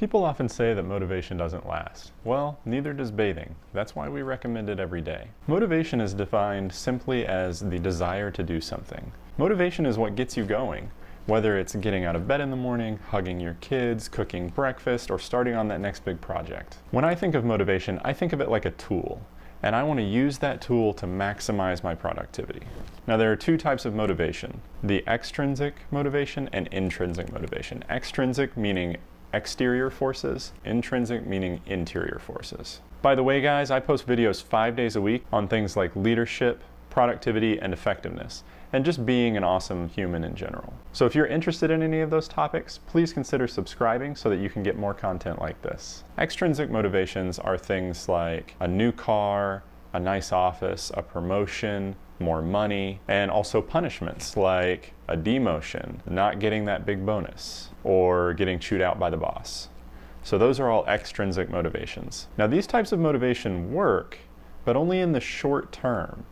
People often say that motivation doesn't last. Well, neither does bathing. That's why we recommend it every day. Motivation is defined simply as the desire to do something. Motivation is what gets you going, whether it's getting out of bed in the morning, hugging your kids, cooking breakfast, or starting on that next big project. When I think of motivation, I think of it like a tool, and I want to use that tool to maximize my productivity. Now, there are two types of motivation: the extrinsic motivation and intrinsic motivation. Extrinsic meaning exterior forces, intrinsic meaning interior forces. By the way, guys, I post videos 5 days a week on things like leadership, productivity, and effectiveness, and just being an awesome human in general. So if you're interested in any of those topics, please consider subscribing so that you can get more content like this. Extrinsic motivations are things like a new car, a nice office, a promotion, more money, and also punishments like a demotion, not getting that big bonus, or getting chewed out by the boss. So those are all extrinsic motivations. Now, these types of motivation work, but only in the short term.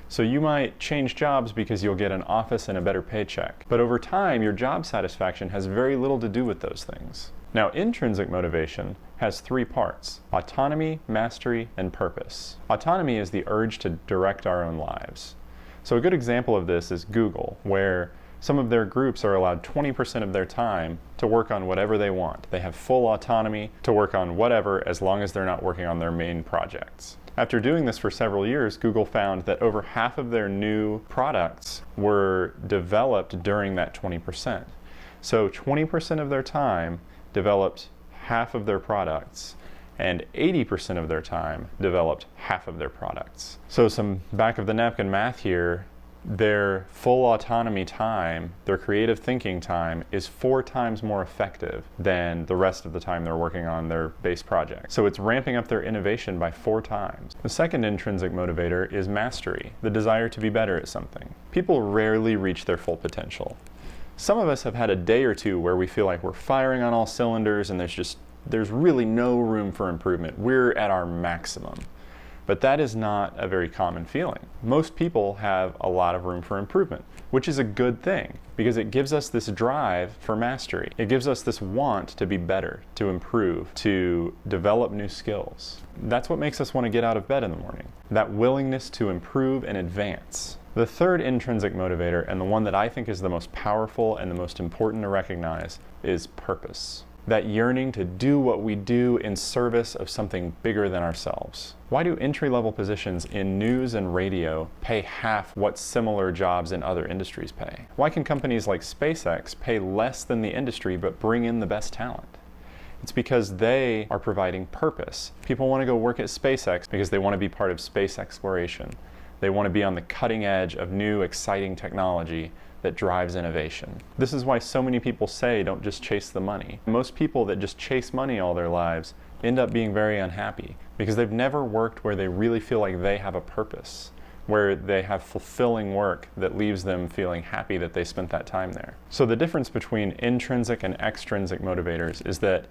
So you might change jobs because you'll get an office and a better paycheck. But over time, your job satisfaction has very little to do with those things. Now, intrinsic motivation has three parts: autonomy, mastery, and purpose. Autonomy is the urge to direct our own lives. So a good example of this is Google, where some of their groups are allowed 20% of their time to work on whatever they want. They have full autonomy to work on whatever, as long as they're not working on their main projects. After doing this for several years, Google found that over half of their new products were developed during that 20%. So 20% of their time developed half of their products, and 80% of their time developed half of their products. So some back of the napkin math here: their full autonomy time, their creative thinking time, is 4 times more effective than the rest of the time they're working on their base project. So it's ramping up their innovation by 4 times. The second intrinsic motivator is mastery, the desire to be better at something. People rarely reach their full potential. Some of us have had a day or two where we feel like we're firing on all cylinders and there's really no room for improvement. We're at our maximum. But that is not a very common feeling. Most people have a lot of room for improvement, which is a good thing because it gives us this drive for mastery. It gives us this want to be better, to improve, to develop new skills. That's what makes us want to get out of bed in the morning, that willingness to improve and advance. The third intrinsic motivator, and the one that I think is the most powerful and the most important to recognize, is purpose. That yearning to do what we do in service of something bigger than ourselves. Why do entry-level positions in news and radio pay half what similar jobs in other industries pay? Why can companies like SpaceX pay less than the industry but bring in the best talent? It's because they are providing purpose. People want to go work at SpaceX because they want to be part of space exploration. They want to be on the cutting edge of new, exciting technology that drives innovation. This is why so many people say don't just chase the money. Most people that just chase money all their lives end up being very unhappy because they've never worked where they really feel like they have a purpose, where they have fulfilling work that leaves them feeling happy that they spent that time there. So the difference between intrinsic and extrinsic motivators is that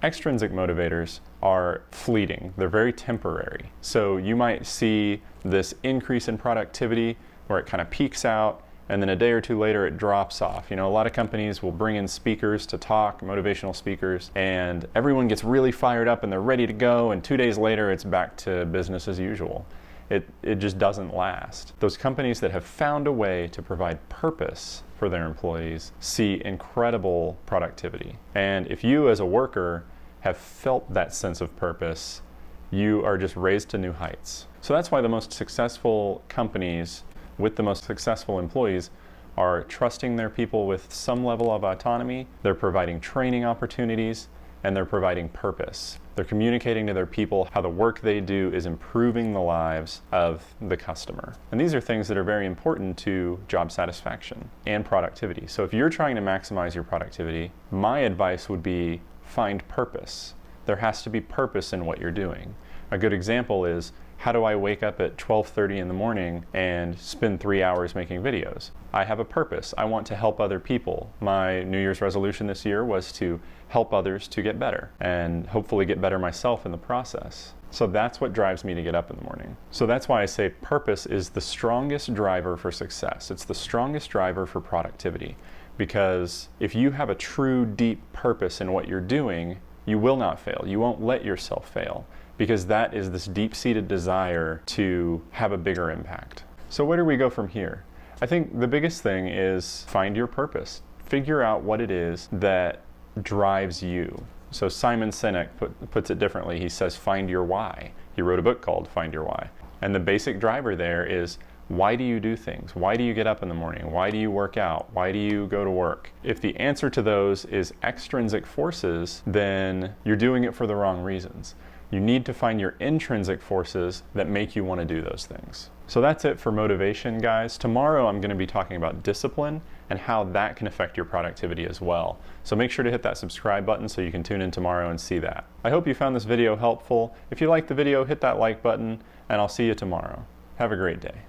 extrinsic motivators are fleeting. They're very temporary. So you might see this increase in productivity where it kind of peaks out, and then a day or two later it drops off. You know, a lot of companies will bring in speakers to talk, motivational speakers, and everyone gets really fired up and they're ready to go, and 2 days later it's back to business as usual. It just doesn't last. Those companies that have found a way to provide purpose for their employees see incredible productivity. And if you as a worker have felt that sense of purpose, you are just raised to new heights. So that's why the most successful companies with the most successful employees are trusting their people with some level of autonomy, they're providing training opportunities, and they're providing purpose. They're communicating to their people how the work they do is improving the lives of the customer. And these are things that are very important to job satisfaction and productivity. So if you're trying to maximize your productivity, my advice would be find purpose. There has to be purpose in what you're doing. A good example is, how do I wake up at 12:30 in the morning and spend 3 hours making videos? I have a purpose. I want to help other people. My New Year's resolution this year was to help others to get better and hopefully get better myself in the process. So that's what drives me to get up in the morning. So that's why I say purpose is the strongest driver for success. It's the strongest driver for productivity, because if you have a true deep purpose in what you're doing, you will not fail. You won't let yourself fail, because that is this deep-seated desire to have a bigger impact. So where do we go from here? I think the biggest thing is find your purpose. Figure out what it is that drives you. So Simon Sinek puts it differently. He says, find your why. He wrote a book called Find Your Why. And the basic driver there is, why do you do things? Why do you get up in the morning? Why do you work out? Why do you go to work? If the answer to those is extrinsic forces, then you're doing it for the wrong reasons. You need to find your intrinsic forces that make you want to do those things. So that's it for motivation, guys. Tomorrow I'm going to be talking about discipline and how that can affect your productivity as well. So make sure to hit that subscribe button so you can tune in tomorrow and see that. I hope you found this video helpful. If you liked the video, hit that like button, and I'll see you tomorrow. Have a great day.